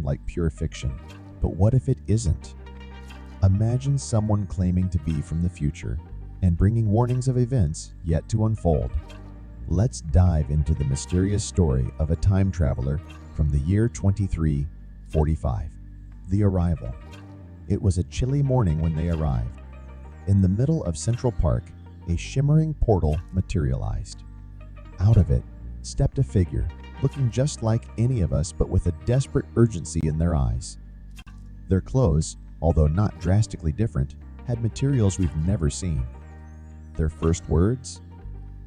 like pure fiction, but what if it isn't? Imagine someone claiming to be from the future and bringing warnings of events yet to unfold. Let's dive into the mysterious story of a time traveler from the year 2345. The arrival. It was a chilly morning when they arrived. In the middle of Central Park, a shimmering portal materialized. Out of it stepped a figure, looking just like any of us but with a desperate urgency in their eyes. Their clothes, although not drastically different, had materials we've never seen. Their first words?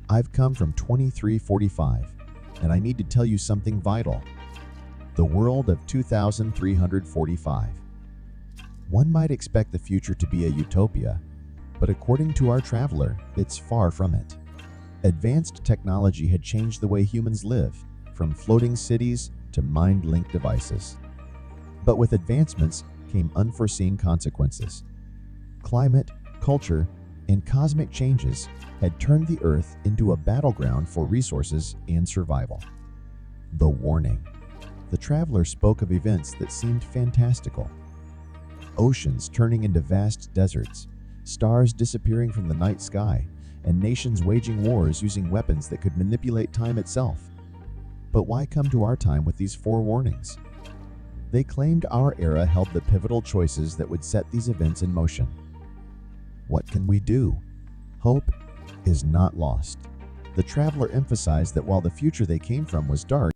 "I've come from 2345, and I need to tell you something vital. The world of 2345. One might expect the future to be a utopia, but according to our traveler, it's far from it. Advanced technology had changed the way humans live, from floating cities to mind-linked devices. But with advancements came unforeseen consequences. Climate, culture, and cosmic changes had turned the Earth into a battleground for resources and survival. The warning. The traveler spoke of events that seemed fantastical. Oceans turning into vast deserts, stars disappearing from the night sky, and nations waging wars using weapons that could manipulate time itself. But why come to our time with these forewarnings? They claimed our era held the pivotal choices that would set these events in motion. What can we do? Hope is not lost. The traveler emphasized that while the future they came from was dark,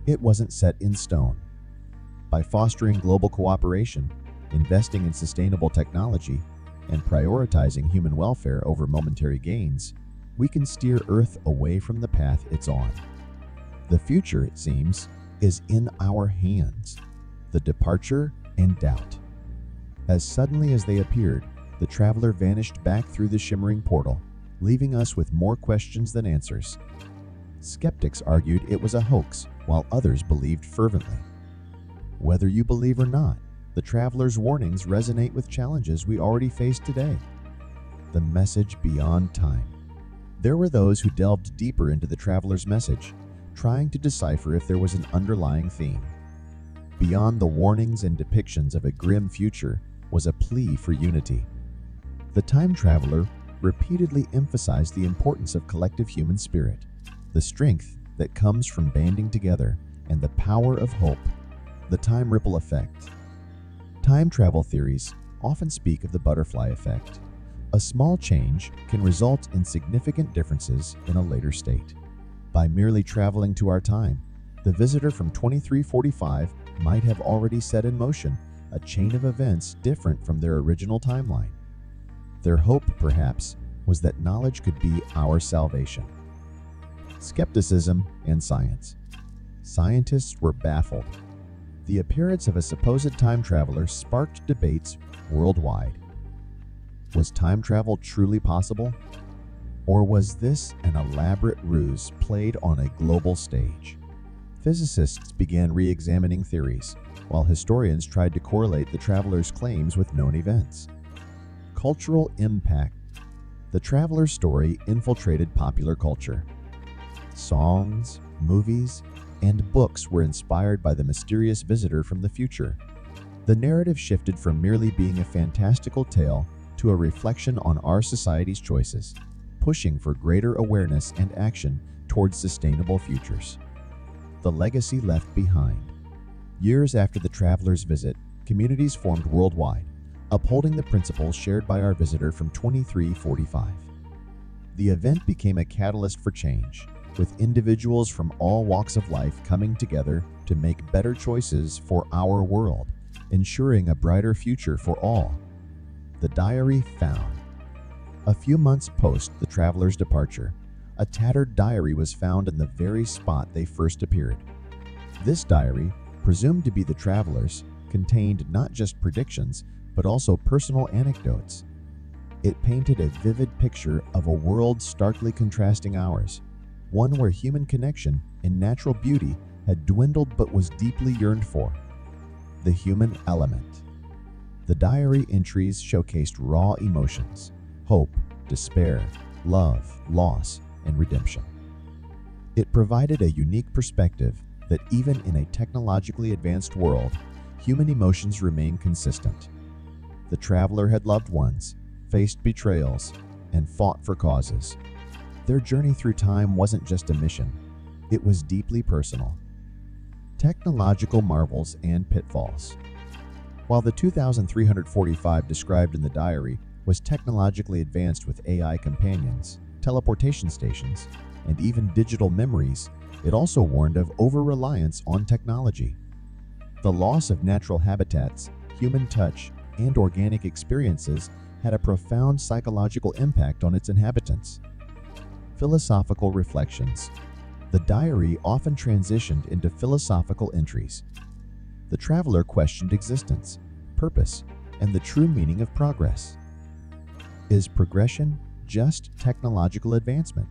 it wasn't set in stone. By fostering global cooperation, investing in sustainable technology, and prioritizing human welfare over momentary gains, we can steer Earth away from the path it's on. The future, it seems, is in our hands. The departure and doubt. As suddenly as they appeared, the traveler vanished back through the shimmering portal, leaving us with more questions than answers. Skeptics argued it was a hoax, while others believed fervently. Whether you believe or not, the traveler's warnings resonate with challenges we already face today. The message beyond time. There were those who delved deeper into the traveler's message, trying to decipher if there was an underlying theme. Beyond the warnings and depictions of a grim future was a plea for unity. The time traveler repeatedly emphasized the importance of collective human spirit, the strength that comes from banding together, and the power of hope. The time ripple effect. Time travel theories often speak of the butterfly effect. A small change can result in significant differences in a later state. By merely traveling to our time, the visitor from 2345 might have already set in motion a chain of events different from their original timeline. Their hope, perhaps, was that knowledge could be our salvation. Skepticism and science. Scientists were baffled. The appearance of a supposed time traveler sparked debates worldwide. Was time travel truly possible? Or was this an elaborate ruse played on a global stage? Physicists began re-examining theories, while historians tried to correlate the traveler's claims with known events. Cultural impact. The traveler's story infiltrated popular culture. Songs, movies, and books were inspired by the mysterious visitor from the future. The narrative shifted from merely being a fantastical tale to a reflection on our society's choices, pushing for greater awareness and action towards sustainable futures. The legacy left behind. Years after the traveler's visit, communities formed worldwide, upholding the principles shared by our visitor from 2345. The event became a catalyst for change, with individuals from all walks of life coming together to make better choices for our world, ensuring a brighter future for all. The diary found. A few months post the traveler's departure, a tattered diary was found in the very spot they first appeared. This diary, presumed to be the traveler's, contained not just predictions, but also personal anecdotes. It painted a vivid picture of a world starkly contrasting ours, one where human connection and natural beauty had dwindled but was deeply yearned for. The human element. The diary entries showcased raw emotions: hope, despair, love, loss, and redemption. It provided a unique perspective, that even in a technologically advanced world, human emotions remain consistent. The traveler had loved ones, faced betrayals, and fought for causes. Their journey through time wasn't just a mission, it was deeply personal. Technological marvels and pitfalls. While the 2345 described in the diary was technologically advanced with AI companions, teleportation stations, and even digital memories, it also warned of over-reliance on technology. The loss of natural habitats, human touch, and organic experiences had a profound psychological impact on its inhabitants. Philosophical reflections. The diary often transitioned into philosophical entries. The traveler questioned existence, purpose, and the true meaning of progress. Is progression just technological advancement,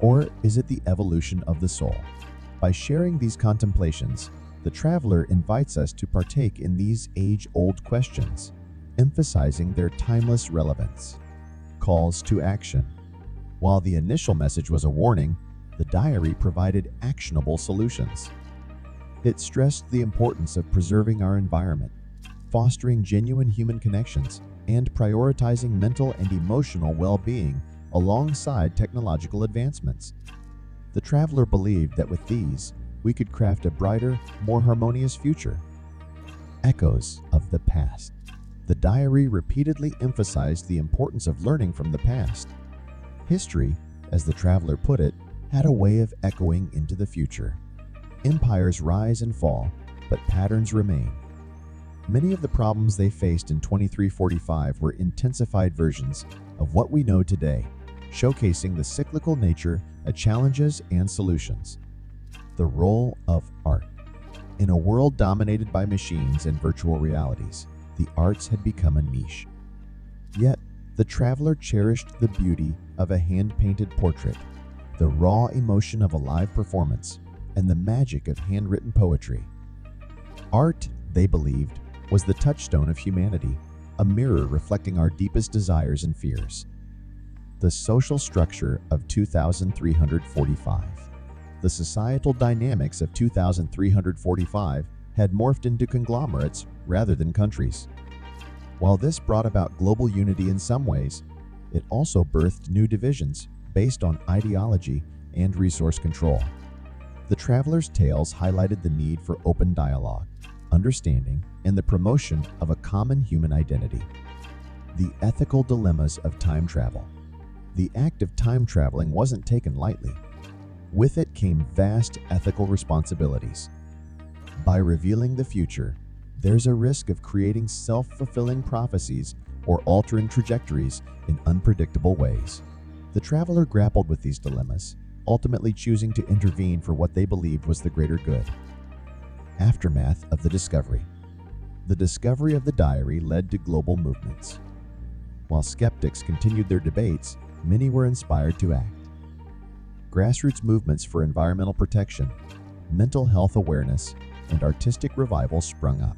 or is it the evolution of the soul? By sharing these contemplations, the traveler invites us to partake in these age-old questions, emphasizing their timeless relevance. Calls to action. While the initial message was a warning, the diary provided actionable solutions. It stressed the importance of preserving our environment, fostering genuine human connections, and prioritizing mental and emotional well-being alongside technological advancements. The traveler believed that with these, we could craft a brighter, more harmonious future. Echoes of the past. The diary repeatedly emphasized the importance of learning from the past. History, as the traveler put it, had a way of echoing into the future. Empires rise and fall, but patterns remain. Many of the problems they faced in 2345 were intensified versions of what we know today, showcasing the cyclical nature of challenges and solutions. The role of art. In a world dominated by machines and virtual realities, the arts had become a niche. Yet, the traveler cherished the beauty of a hand-painted portrait, the raw emotion of a live performance, and the magic of handwritten poetry. Art, they believed, was the touchstone of humanity, a mirror reflecting our deepest desires and fears. The social structure of 2345. The societal dynamics of 2345 had morphed into conglomerates rather than countries. While this brought about global unity in some ways, it also birthed new divisions based on ideology and resource control. The traveler's tales highlighted the need for open dialogue, understanding, and the promotion of a common human identity. The ethical dilemmas of time travel. The act of time traveling wasn't taken lightly. With it came vast ethical responsibilities. By revealing the future, there's a risk of creating self-fulfilling prophecies or altering trajectories in unpredictable ways. The traveler grappled with these dilemmas, ultimately choosing to intervene for what they believed was the greater good. Aftermath of the discovery. The discovery of the diary led to global movements. While skeptics continued their debates, many were inspired to act. Grassroots movements for environmental protection, mental health awareness, and artistic revival sprung up.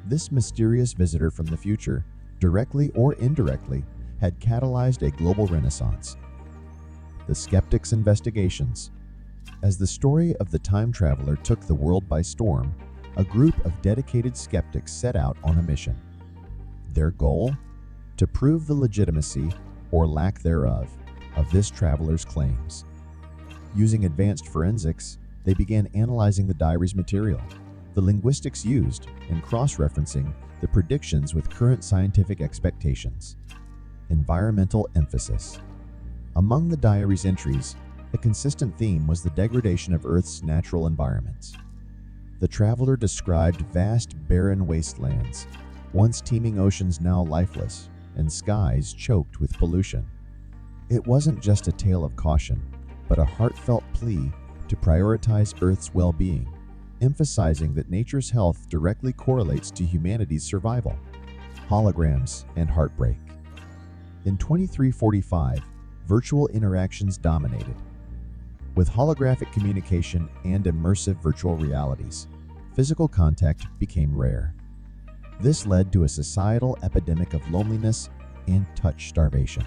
This mysterious visitor from the future, directly or indirectly, had catalyzed a global renaissance. The skeptics' investigations. As the story of the time traveler took the world by storm, a group of dedicated skeptics set out on a mission. Their goal? To prove the legitimacy, or lack thereof, of this traveler's claims. Using advanced forensics, they began analyzing the diary's material, the linguistics used, and cross-referencing the predictions with current scientific expectations. Environmental emphasis. Among the diary's entries, a consistent theme was the degradation of Earth's natural environments. The traveler described vast, barren wastelands, once teeming oceans now lifeless, and skies choked with pollution. It wasn't just a tale of caution, but a heartfelt plea to prioritize Earth's well-being, emphasizing that nature's health directly correlates to humanity's survival. Holograms and heartbreak. In 2345, virtual interactions dominated. With holographic communication and immersive virtual realities, physical contact became rare. This led to a societal epidemic of loneliness and touch starvation.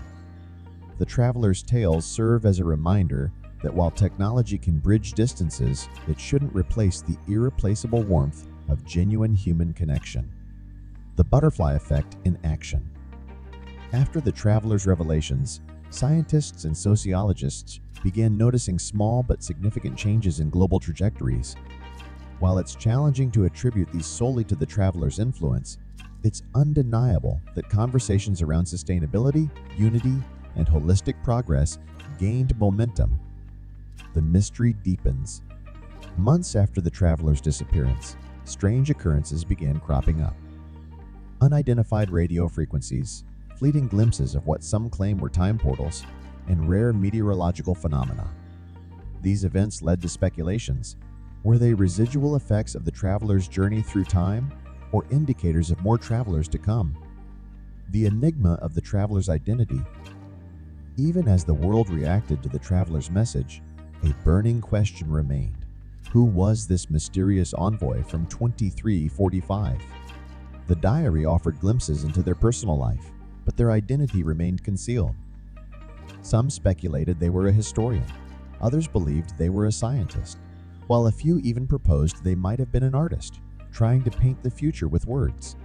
The traveler's tales serve as a reminder that while technology can bridge distances, it shouldn't replace the irreplaceable warmth of genuine human connection. The butterfly effect in action. After the traveler's revelations, scientists and sociologists began noticing small but significant changes in global trajectories. While it's challenging to attribute these solely to the traveler's influence, it's undeniable that conversations around sustainability, unity, and holistic progress gained momentum. The mystery deepens. Months after the traveler's disappearance, strange occurrences began cropping up. Unidentified radio frequencies, fleeting glimpses of what some claim were time portals, and rare meteorological phenomena. These events led to speculations. Were they residual effects of the traveler's journey through time, or indicators of more travelers to come? The enigma of the traveler's identity. Even as the world reacted to the traveler's message, a burning question remained. Who was this mysterious envoy from 2345? The diary offered glimpses into their personal life, but their identity remained concealed. Some speculated they were a historian. Others believed they were a scientist, while a few even proposed they might have been an artist, trying to paint the future with words.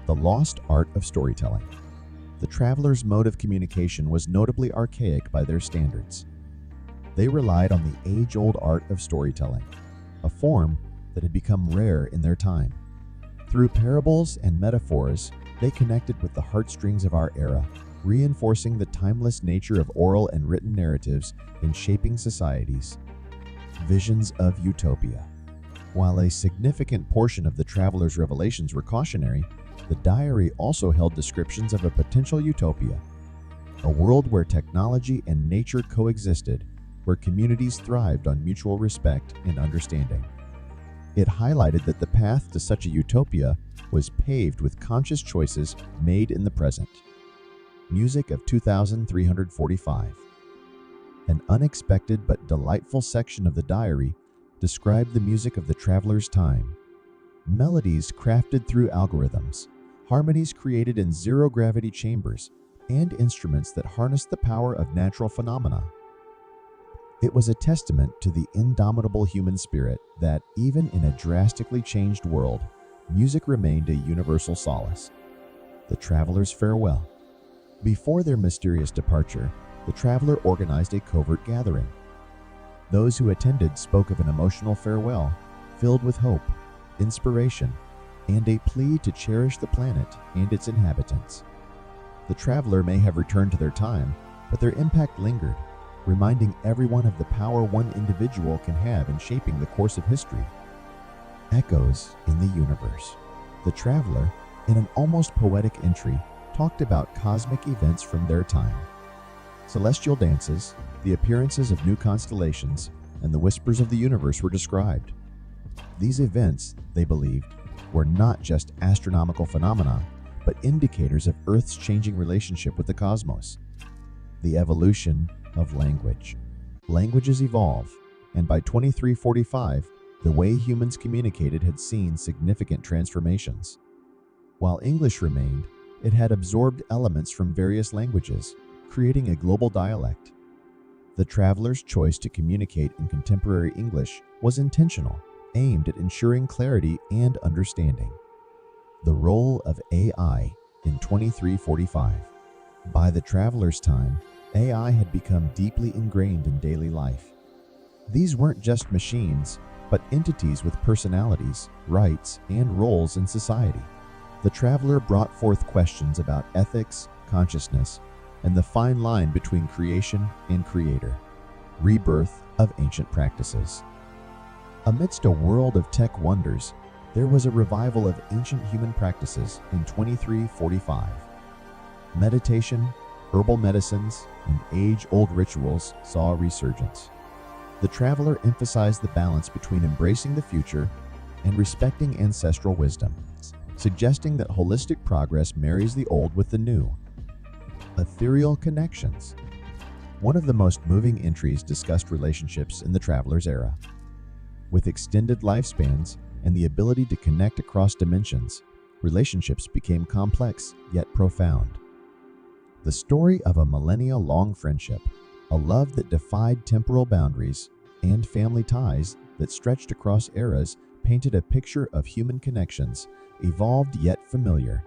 The lost art of storytelling. The traveler's mode of communication was notably archaic by their standards. They relied on the age-old art of storytelling, a form that had become rare in their time. Through parables and metaphors, they connected with the heartstrings of our era, reinforcing the timeless nature of oral and written narratives in shaping societies. Visions of utopia. While a significant portion of the traveler's revelations were cautionary, the diary also held descriptions of a potential utopia, a world where technology and nature coexisted, where communities thrived on mutual respect and understanding. It highlighted that the path to such a utopia was paved with conscious choices made in the present. Music of 2345. An unexpected but delightful section of the diary described the music of the traveler's time. Melodies crafted through algorithms, harmonies created in zero-gravity chambers, and instruments that harnessed the power of natural phenomena. It was a testament to the indomitable human spirit that, even in a drastically changed world, music remained a universal solace. The traveler's farewell. Before their mysterious departure, the traveler organized a covert gathering. Those who attended spoke of an emotional farewell, filled with hope, inspiration, and a plea to cherish the planet and its inhabitants. The traveler may have returned to their time, but their impact lingered, reminding everyone of the power one individual can have in shaping the course of history. Echoes in the universe. The traveler, in an almost poetic entry, talked about cosmic events from their time. Celestial dances, the appearances of new constellations, and the whispers of the universe were described. These events, they believed, were not just astronomical phenomena, but indicators of Earth's changing relationship with the cosmos. The evolution of language. Languages evolve, and by 2345, the way humans communicated had seen significant transformations. While English remained, it had absorbed elements from various languages, creating a global dialect. The traveler's choice to communicate in contemporary English was intentional, aimed at ensuring clarity and understanding. The role of AI in 2345. By the traveler's time, AI had become deeply ingrained in daily life. These weren't just machines, but entities with personalities, rights, and roles in society. The traveler brought forth questions about ethics, consciousness, and the fine line between creation and creator. Rebirth of ancient practices. Amidst a world of tech wonders, there was a revival of ancient human practices in 2345. Meditation, herbal medicines, and age-old rituals saw a resurgence. The traveler emphasized the balance between embracing the future and respecting ancestral wisdom, suggesting that holistic progress marries the old with the new. Ethereal connections. One of the most moving entries discussed relationships in the traveler's era. With extended lifespans and the ability to connect across dimensions, relationships became complex yet profound. The story of a millennia-long friendship, A love that defied temporal boundaries and family ties that stretched across eras painted a picture of human connections, evolved yet familiar,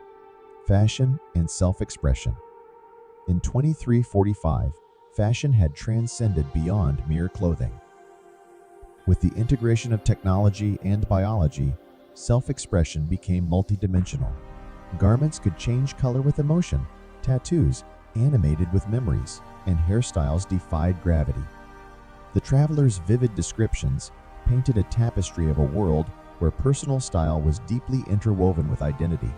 fashion and self-expression. In 2345, fashion had transcended beyond mere clothing. With the integration of technology and biology, self-expression became multidimensional. Garments could change color with emotion, tattoos animated with memories, and hairstyles defied gravity. The traveler's vivid descriptions painted a tapestry of a world where personal style was deeply interwoven with identity.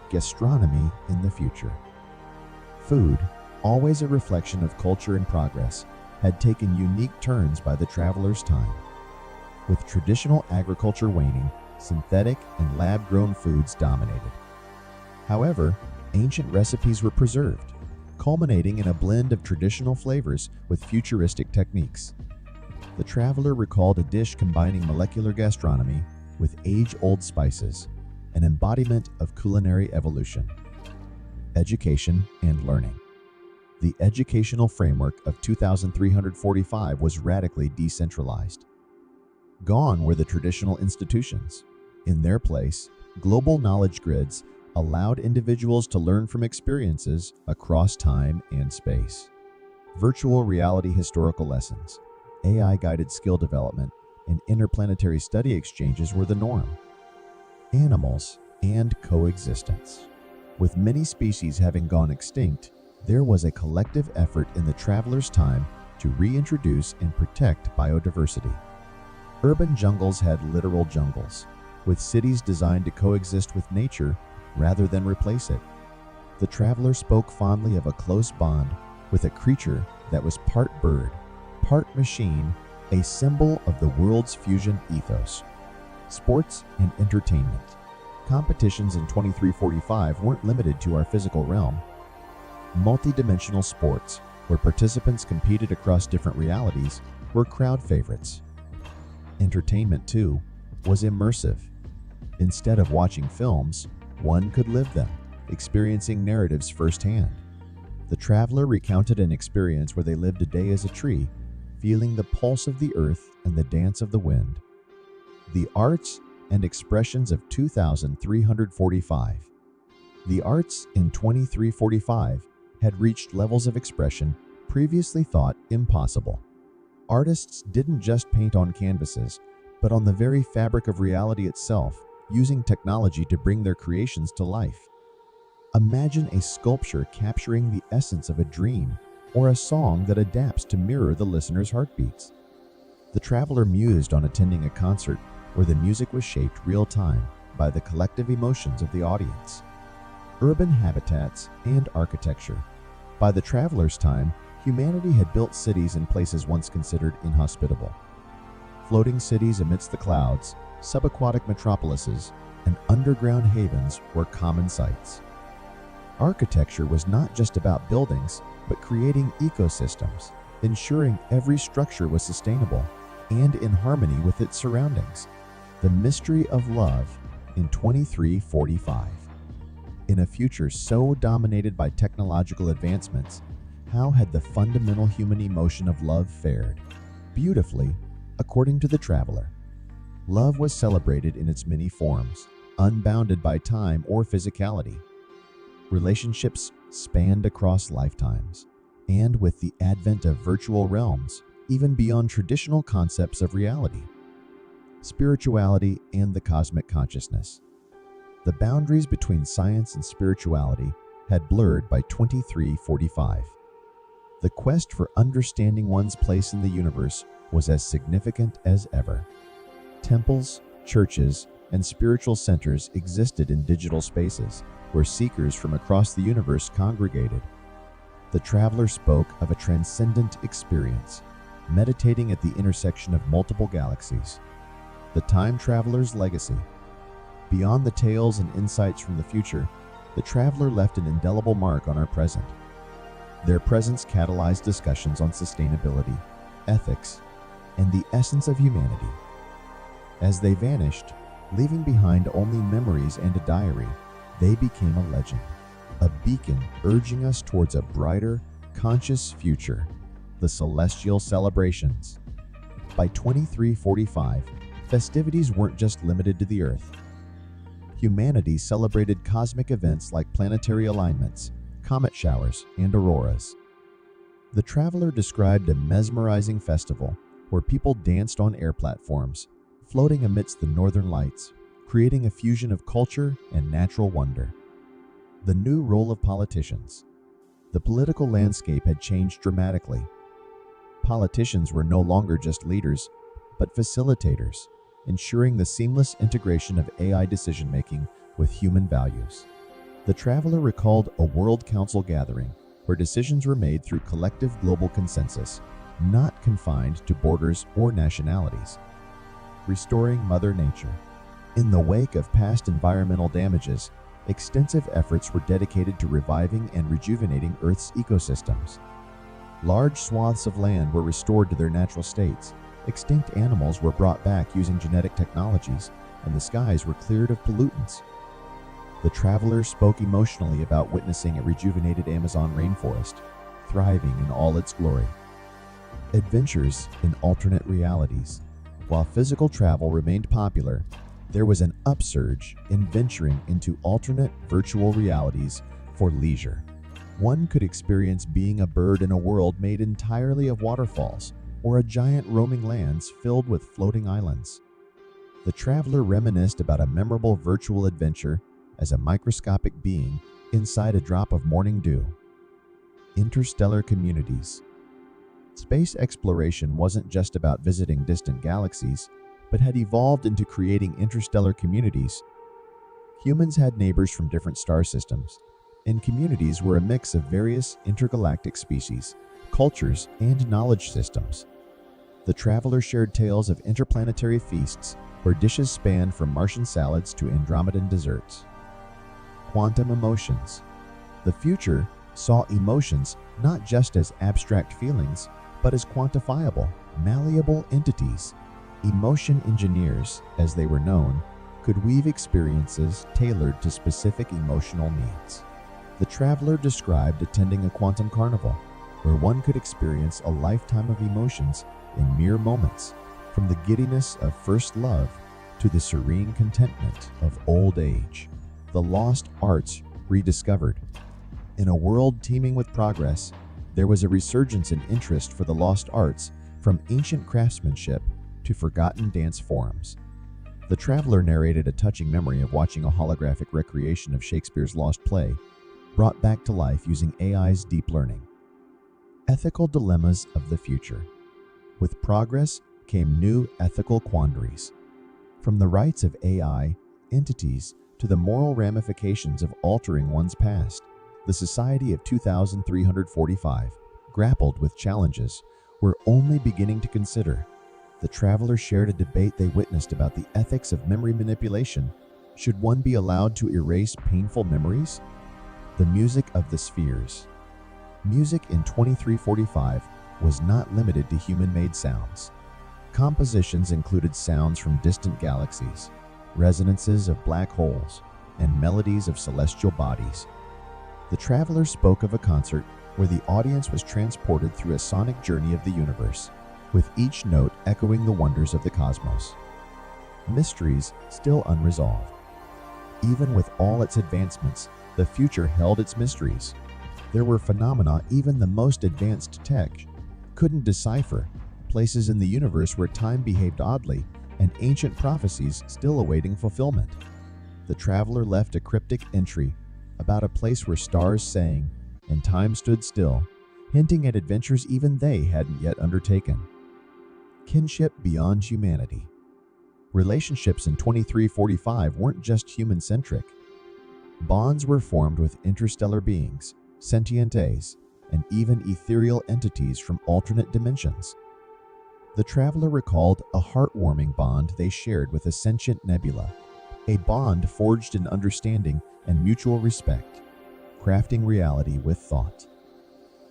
Gastronomy in the future. Food, always a reflection of culture and progress, had taken unique turns by the traveler's time. With traditional agriculture waning, synthetic and lab-grown foods dominated. However, ancient recipes were preserved, culminating in a blend of traditional flavors with futuristic techniques. The traveler recalled a dish combining molecular gastronomy with age-old spices, an embodiment of culinary evolution. Education and learning. The educational framework of 2345 was radically decentralized. Gone were the traditional institutions. In their place, global knowledge grids allowed individuals to learn from experiences across time and space. Virtual reality historical lessons, AI-guided skill development, and interplanetary study exchanges were the norm. Animals and coexistence. With many species having gone extinct, there was a collective effort in the traveler's time to reintroduce and protect biodiversity. Urban jungles had literal jungles, with cities designed to coexist with nature rather than replace it. The traveler spoke fondly of a close bond with a creature that was part bird, part machine, a symbol of the world's fusion ethos. Sports and entertainment. Competitions in 2345 weren't limited to our physical realm. Multi-dimensional sports, where participants competed across different realities, were crowd favorites. Entertainment, too, was immersive. Instead of watching films, one could live them, experiencing narratives firsthand. The traveler recounted an experience where they lived a day as a tree, feeling the pulse of the earth and the dance of the wind. The arts and expressions of 2345. The arts in 2345 had reached levels of expression previously thought impossible. Artists didn't just paint on canvases, but on the very fabric of reality itself, using technology to bring their creations to life. Imagine a sculpture capturing the essence of a dream, or a song that adapts to mirror the listener's heartbeats. The traveler mused on attending a concert where the music was shaped real-time by the collective emotions of the audience. Urban habitats and architecture. By the traveler's time, humanity had built cities in places once considered inhospitable. Floating cities amidst the clouds, subaquatic metropolises, and underground havens were common sights. Architecture was not just about buildings, but creating ecosystems, ensuring every structure was sustainable and in harmony with its surroundings. The mystery of love in 2345. In a future so dominated by technological advancements, how had the fundamental human emotion of love fared? Beautifully, according to the traveler. Love was celebrated in its many forms, unbounded by time or physicality. Relationships spanned across lifetimes, and with the advent of virtual realms, even beyond traditional concepts of reality. Spirituality and the cosmic consciousness. The boundaries between science and spirituality had blurred by 2345. The quest for understanding one's place in the universe was as significant as ever. Temples, churches, and spiritual centers existed in digital spaces where seekers from across the universe congregated. The traveler spoke of a transcendent experience, meditating at the intersection of multiple galaxies. The time traveler's legacy. Beyond the tales and insights from the future, the traveler left an indelible mark on our present. Their presence catalyzed discussions on sustainability, ethics, and the essence of humanity. As they vanished, leaving behind only memories and a diary, they became a legend, a beacon urging us towards a brighter, conscious future. the celestial celebrations. By 2345, festivities weren't just limited to the Earth. Humanity celebrated cosmic events like planetary alignments, comet showers, and auroras. The traveler described a mesmerizing festival where people danced on air platforms, floating amidst the northern lights, creating a fusion of culture and natural wonder. The new role of politicians. The political landscape had changed dramatically. Politicians were no longer just leaders, but facilitators, ensuring the seamless integration of AI decision-making with human values. The traveler recalled a World Council gathering where decisions were made through collective global consensus, not confined to borders or nationalities. Restoring Mother Nature. In the wake of past environmental damages, extensive efforts were dedicated to reviving and rejuvenating Earth's ecosystems. Large swaths of land were restored to their natural states, extinct animals were brought back using genetic technologies, and the skies were cleared of pollutants. The traveler spoke emotionally about witnessing a rejuvenated Amazon rainforest, thriving in all its glory. Adventures in alternate realities. While physical travel remained popular, there was an upsurge in venturing into alternate virtual realities for leisure. One could experience being a bird in a world made entirely of waterfalls, or a giant roaming lands filled with floating islands. The traveler reminisced about a memorable virtual adventure as a microscopic being inside a drop of morning dew. Interstellar communities. Space exploration wasn't just about visiting distant galaxies, but had evolved into creating interstellar communities. Humans had neighbors from different star systems, and communities were a mix of various intergalactic species, cultures, and knowledge systems. The traveler shared tales of interplanetary feasts where dishes spanned from Martian salads to Andromedan desserts. Quantum emotions. The future saw emotions not just as abstract feelings, but as quantifiable, malleable entities. Emotion engineers, as they were known, could weave experiences tailored to specific emotional needs. The traveler described attending a quantum carnival, where one could experience a lifetime of emotions in mere moments, from the giddiness of first love to the serene contentment of old age. The lost arts rediscovered. In a world teeming with progress, there was a resurgence in interest for the lost arts, from ancient craftsmanship to forgotten dance forms. The traveler narrated a touching memory of watching a holographic recreation of Shakespeare's lost play, brought back to life using AI's deep learning. Ethical dilemmas of the future. With progress came new ethical quandaries. From the rights of AI entities to the moral ramifications of altering one's past, the Society of 2345 grappled with challenges we're only beginning to consider. The traveler shared a debate they witnessed about the ethics of memory manipulation. Should one be allowed to erase painful memories? The music of the spheres. Music in 2345 was not limited to human-made sounds. Compositions included sounds from distant galaxies, resonances of black holes, and melodies of celestial bodies. The traveler spoke of a concert where the audience was transported through a sonic journey of the universe, with each note echoing the wonders of the cosmos. Mysteries still unresolved. Even with all its advancements, the future held its mysteries. There were phenomena even the most advanced tech couldn't decipher, places in the universe where time behaved oddly, and ancient prophecies still awaiting fulfillment. The traveler left a cryptic entry about a place where stars sang and time stood still, hinting at adventures even they hadn't yet undertaken. Kinship beyond humanity. Relationships in 2345 weren't just human-centric. Bonds were formed with interstellar beings, sentient A's, and even ethereal entities from alternate dimensions. The traveler recalled a heartwarming bond they shared with a sentient nebula, a bond forged in understanding and mutual respect, crafting reality with thought.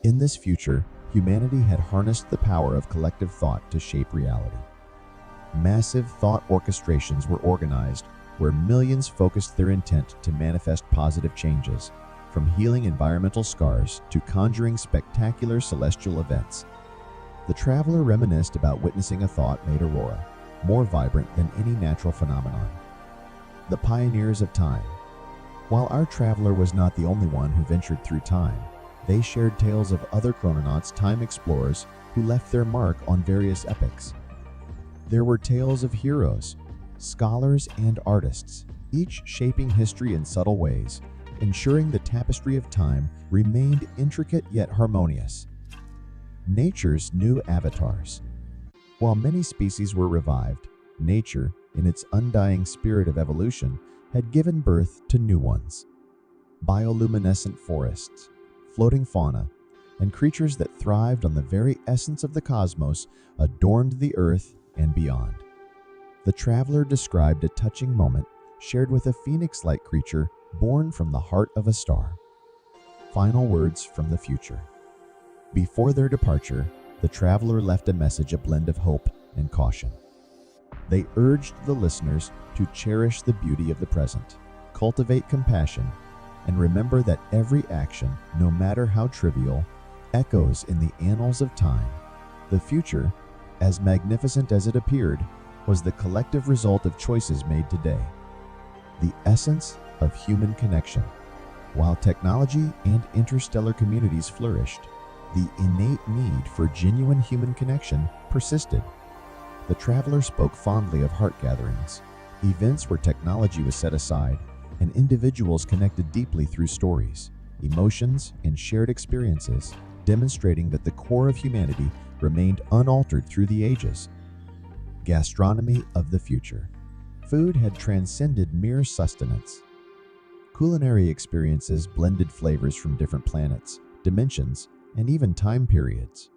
In this future, humanity had harnessed the power of collective thought to shape reality. Massive thought orchestrations were organized where millions focused their intent to manifest positive changes, from healing environmental scars to conjuring spectacular celestial events. The traveler reminisced about witnessing a thought-made aurora, more vibrant than any natural phenomenon. The pioneers of time. While our traveler was not the only one who ventured through time, they shared tales of other chrononauts, time explorers, who left their mark on various epochs. There were tales of heroes, scholars, and artists, each shaping history in subtle ways, ensuring the tapestry of time remained intricate yet harmonious. Nature's new avatars. While many species were revived, nature, in its undying spirit of evolution, had given birth to new ones. Bioluminescent forests, floating fauna, and creatures that thrived on the very essence of the cosmos adorned the earth and beyond. The traveler described a touching moment shared with a phoenix-like creature born from the heart of a star. Final words from the future. Before their departure, the traveler left a message, a blend of hope and caution. They urged the listeners to cherish the beauty of the present, cultivate compassion, and remember that every action, no matter how trivial, echoes in the annals of time. The future, as magnificent as it appeared, was the collective result of choices made today. The essence of human connection. While technology and interstellar communities flourished, the innate need for genuine human connection persisted. The traveler spoke fondly of heart gatherings, events where technology was set aside and individuals connected deeply through stories, emotions, and shared experiences, demonstrating that the core of humanity remained unaltered through the ages. Gastronomy of the future. Food had transcended mere sustenance. Culinary experiences blended flavors from different planets, dimensions, and even time periods.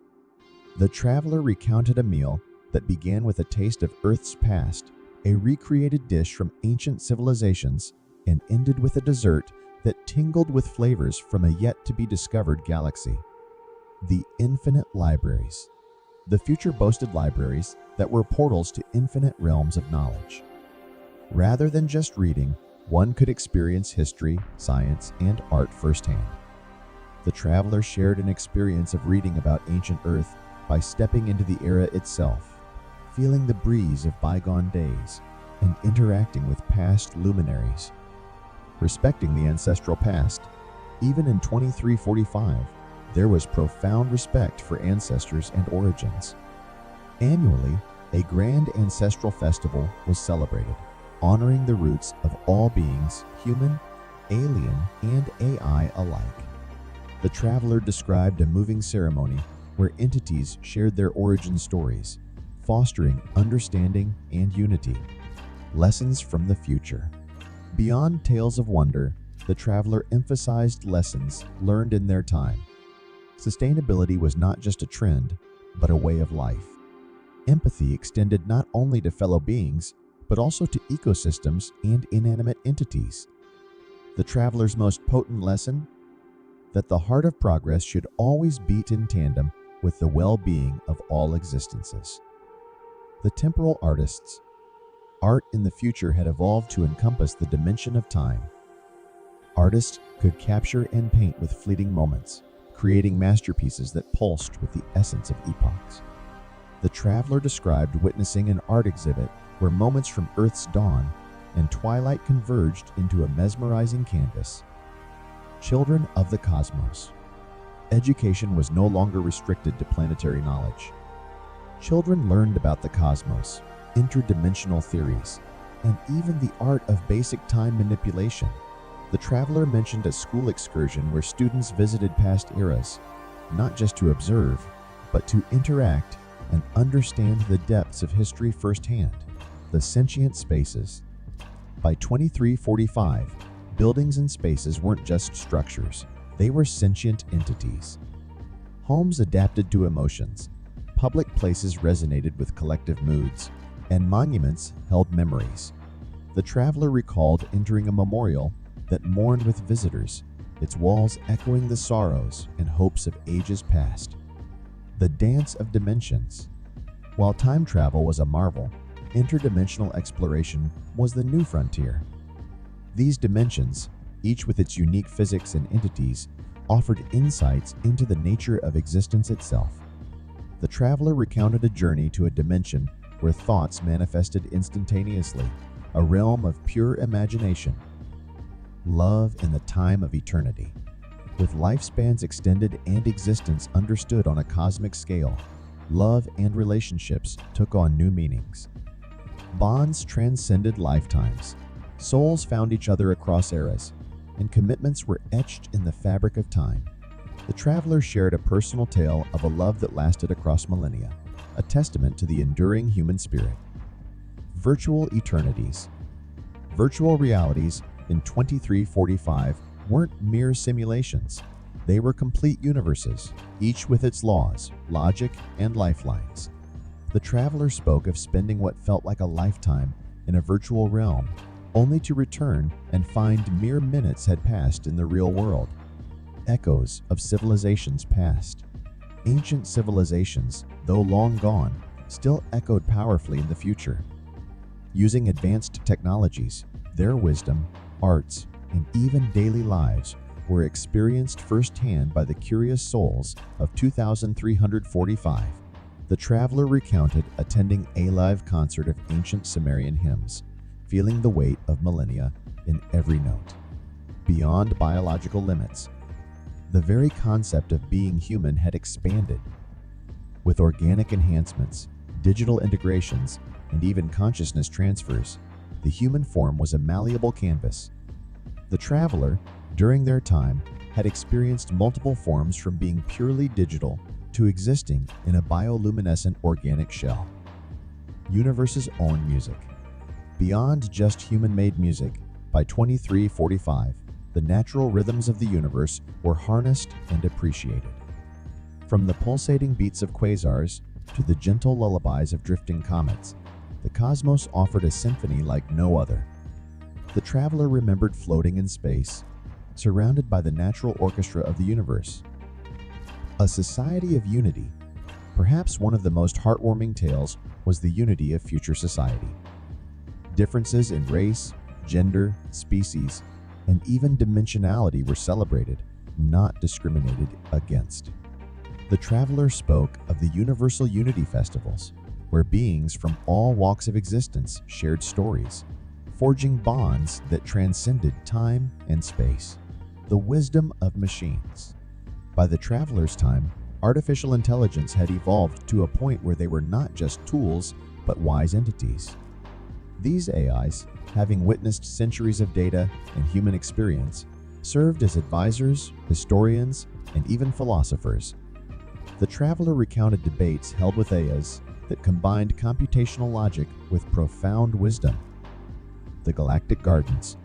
The traveler recounted a meal that began with a taste of Earth's past, a recreated dish from ancient civilizations, and ended with a dessert that tingled with flavors from a yet-to-be-discovered galaxy. The infinite libraries. The future boasted libraries that were portals to infinite realms of knowledge. Rather than just reading, one could experience history, science, and art firsthand. The traveler shared an experience of reading about ancient Earth by stepping into the era itself, feeling the breeze of bygone days, and interacting with past luminaries. Respecting the ancestral past, even in 2345, there was profound respect for ancestors and origins. Annually, a grand ancestral festival was celebrated, honoring the roots of all beings, human, alien, and AI alike. The traveler described a moving ceremony where entities shared their origin stories, fostering understanding and unity. Lessons from the future. Beyond tales of wonder, the traveler emphasized lessons learned in their time. Sustainability was not just a trend, but a way of life. Empathy extended not only to fellow beings, but also to ecosystems and inanimate entities. The traveler's most potent lesson? That the heart of progress should always beat in tandem with the well-being of all existences. The temporal artists. Art in the future had evolved to encompass the dimension of time. Artists could capture and paint with fleeting moments, creating masterpieces that pulsed with the essence of epochs. The traveler described witnessing an art exhibit where moments from Earth's dawn and twilight converged into a mesmerizing canvas. Children of the cosmos. Education was no longer restricted to planetary knowledge. Children learned about the cosmos, interdimensional theories, and even the art of basic time manipulation. The traveler mentioned a school excursion where students visited past eras, not just to observe, but to interact and understand the depths of history firsthand. The sentient spaces. By 2345, buildings and spaces weren't just structures, they were sentient entities. Homes adapted to emotions, public places resonated with collective moods, and monuments held memories. The traveler recalled entering a memorial that mourned with visitors, its walls echoing the sorrows and hopes of ages past. The dance of dimensions. While time travel was a marvel, interdimensional exploration was the new frontier. These dimensions, each with its unique physics and entities, offered insights into the nature of existence itself. The traveler recounted a journey to a dimension where thoughts manifested instantaneously, a realm of pure imagination. Love in the time of eternity. With lifespans extended and existence understood on a cosmic scale, love and relationships took on new meanings. Bonds transcended lifetimes. Souls found each other across eras, and commitments were etched in the fabric of time. The traveler shared a personal tale of a love that lasted across millennia, a testament to the enduring human spirit. Virtual eternities. Virtual realities in 2345 weren't mere simulations. They were complete universes, each with its laws, logic, and lifelines. The traveler spoke of spending what felt like a lifetime in a virtual realm, only to return and find mere minutes had passed in the real world. Echoes of civilizations past. Ancient civilizations, though long gone, still echoed powerfully in the future. Using advanced technologies, their wisdom, arts, and even daily lives were experienced firsthand by the curious souls of 2345. The traveler recounted attending a live concert of ancient Sumerian hymns, feeling the weight of millennia in every note. Beyond biological limits, the very concept of being human had expanded. With organic enhancements, digital integrations, and even consciousness transfers, the human form was a malleable canvas. The traveler, during their time, had experienced multiple forms from being purely digital to existing in a bioluminescent organic shell. Universe's own music. Beyond just human-made music, by 2345, the natural rhythms of the universe were harnessed and appreciated. From the pulsating beats of quasars to the gentle lullabies of drifting comets, the cosmos offered a symphony like no other. The traveler remembered floating in space, surrounded by the natural orchestra of the universe. A society of unity. Perhaps one of the most heartwarming tales was the unity of future society. Differences in race, gender, species, and even dimensionality were celebrated, not discriminated against. The traveler spoke of the universal unity festivals, where beings from all walks of existence shared stories, forging bonds that transcended time and space. The wisdom of machines. By the traveler's time, artificial intelligence had evolved to a point where they were not just tools, but wise entities. These AIs, having witnessed centuries of data and human experience, served as advisors, historians, and even philosophers. The traveler recounted debates held with AIs that combined computational logic with profound wisdom. The galactic gardens.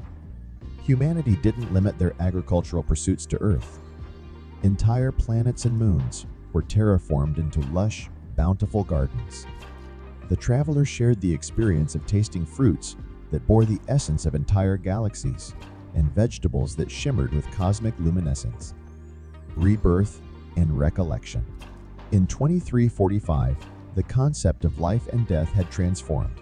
Humanity didn't limit their agricultural pursuits to Earth. Entire planets and moons were terraformed into lush, bountiful gardens. The traveler shared the experience of tasting fruits that bore the essence of entire galaxies and vegetables that shimmered with cosmic luminescence. Rebirth and recollection. In 2345, the concept of life and death had transformed.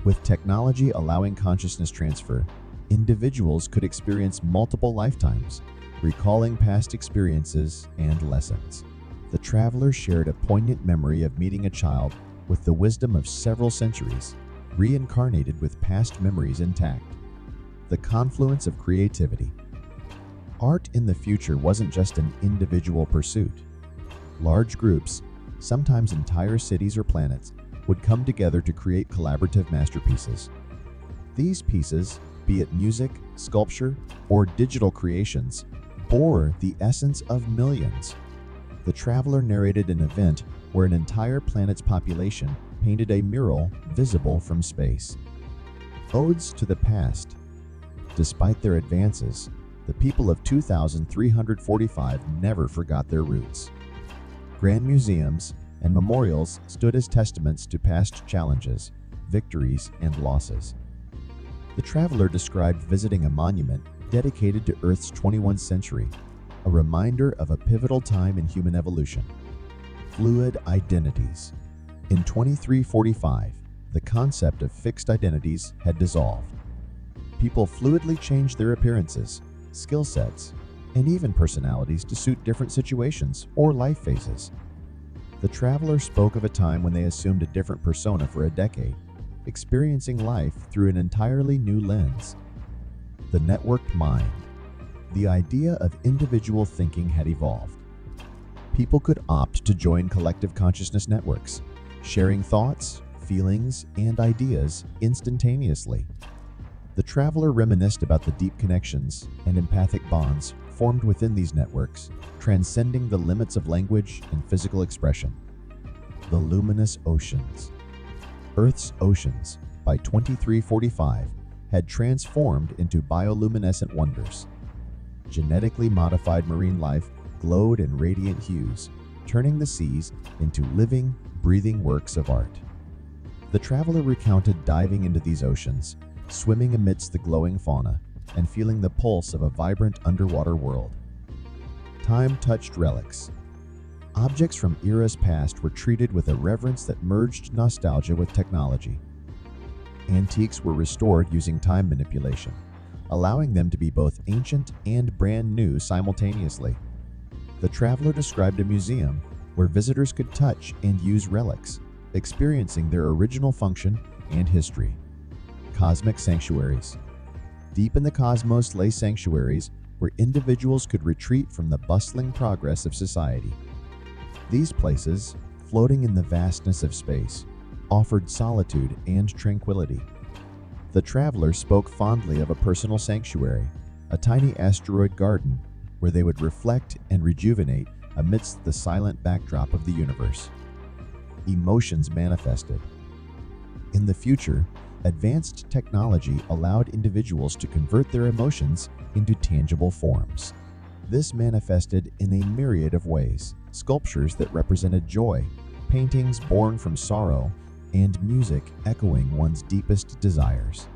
With technology allowing consciousness transfer, individuals could experience multiple lifetimes, recalling past experiences and lessons. The traveler shared a poignant memory of meeting a child with the wisdom of several centuries, reincarnated with past memories intact. The confluence of creativity. Art in the future wasn't just an individual pursuit. Large groups, sometimes entire cities or planets, would come together to create collaborative masterpieces. These pieces, be it music, sculpture, or digital creations, bore the essence of millions. The traveler narrated an event where an entire planet's population painted a mural visible from space. Odes to the past. Despite their advances, the people of 2345 never forgot their roots. Grand museums and memorials stood as testaments to past challenges, victories, and losses. The traveler described visiting a monument dedicated to Earth's 21st century, a reminder of a pivotal time in human evolution. Fluid identities. In 2345, the concept of fixed identities had dissolved. People fluidly changed their appearances, skill sets, and even personalities to suit different situations or life phases. The traveler spoke of a time when they assumed a different persona for a decade, experiencing life through an entirely new lens. The networked mind. The idea of individual thinking had evolved. People could opt to join collective consciousness networks, sharing thoughts, feelings, and ideas instantaneously. The traveler reminisced about the deep connections and empathic bonds formed within these networks, transcending the limits of language and physical expression. The luminous oceans. Earth's oceans, by 2345, had transformed into bioluminescent wonders. Genetically modified marine life glowed in radiant hues, turning the seas into living, breathing works of art. The traveler recounted diving into these oceans, swimming amidst the glowing fauna, and feeling the pulse of a vibrant underwater world. Time-touched relics. Objects from eras past were treated with a reverence that merged nostalgia with technology. Antiques were restored using time manipulation, allowing them to be both ancient and brand new simultaneously. The traveler described a museum where visitors could touch and use relics, experiencing their original function and history. Cosmic sanctuaries. Deep in the cosmos lay sanctuaries where individuals could retreat from the bustling progress of society. These places, floating in the vastness of space, offered solitude and tranquility. The traveler spoke fondly of a personal sanctuary, a tiny asteroid garden where they would reflect and rejuvenate amidst the silent backdrop of the universe. Emotions manifested. In the future, advanced technology allowed individuals to convert their emotions into tangible forms. This manifested in a myriad of ways: sculptures that represented joy, paintings born from sorrow, and music echoing one's deepest desires.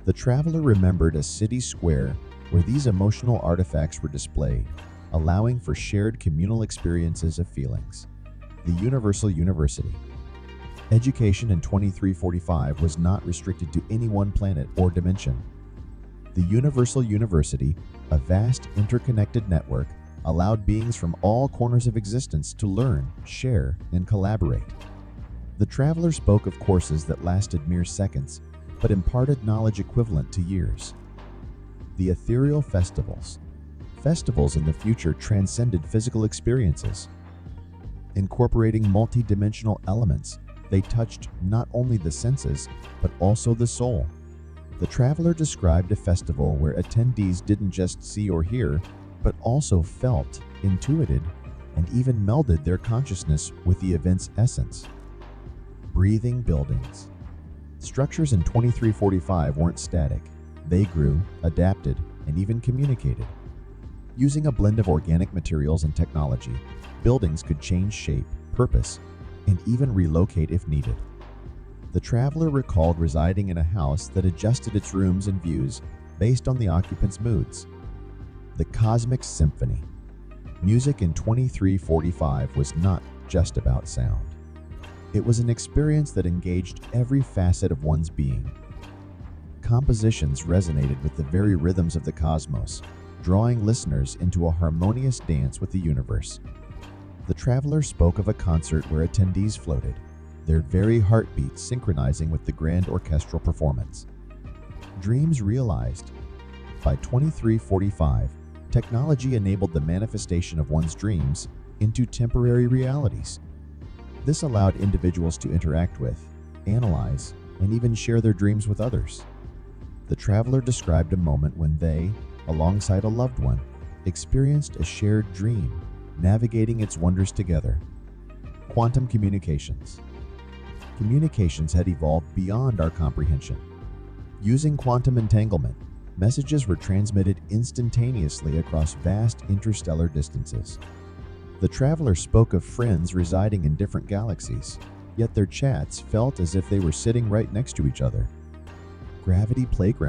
The traveler remembered a city square where these emotional artifacts were displayed, allowing for shared communal experiences of feelings. The Universal University. Education in 2345 was not restricted to any one planet or dimension. The Universal University, a vast interconnected network, allowed beings from all corners of existence to learn, share, and collaborate. The traveler spoke of courses that lasted mere seconds, but imparted knowledge equivalent to years. The ethereal festivals. Festivals in the future transcended physical experiences. Incorporating multi-dimensional elements, they touched not only the senses, but also the soul. The traveler described a festival where attendees didn't just see or hear, but also felt, intuited, and even melded their consciousness with the event's essence. Breathing buildings. Structures in 2345 weren't static. They grew, adapted, and even communicated. Using a blend of organic materials and technology, buildings could change shape, purpose, and even relocate if needed. The traveler recalled residing in a house that adjusted its rooms and views based on the occupant's moods. The Cosmic Symphony. Music in 2345 was not just about sound. It was an experience that engaged every facet of one's being. Compositions resonated with the very rhythms of the cosmos, drawing listeners into a harmonious dance with the universe. The traveler spoke of a concert where attendees floated, their very heartbeats synchronizing with the grand orchestral performance. Dreams realized. By 2345, technology enabled the manifestation of one's dreams into temporary realities. This allowed individuals to interact with, analyze, and even share their dreams with others. The traveler described a moment when they, alongside a loved one, experienced a shared dream, navigating its wonders together. Quantum communications. Communications had evolved beyond our comprehension. Using quantum entanglement, messages were transmitted instantaneously across vast interstellar distances. The traveler spoke of friends residing in different galaxies, yet their chats felt as if they were sitting right next to each other. Gravity playground.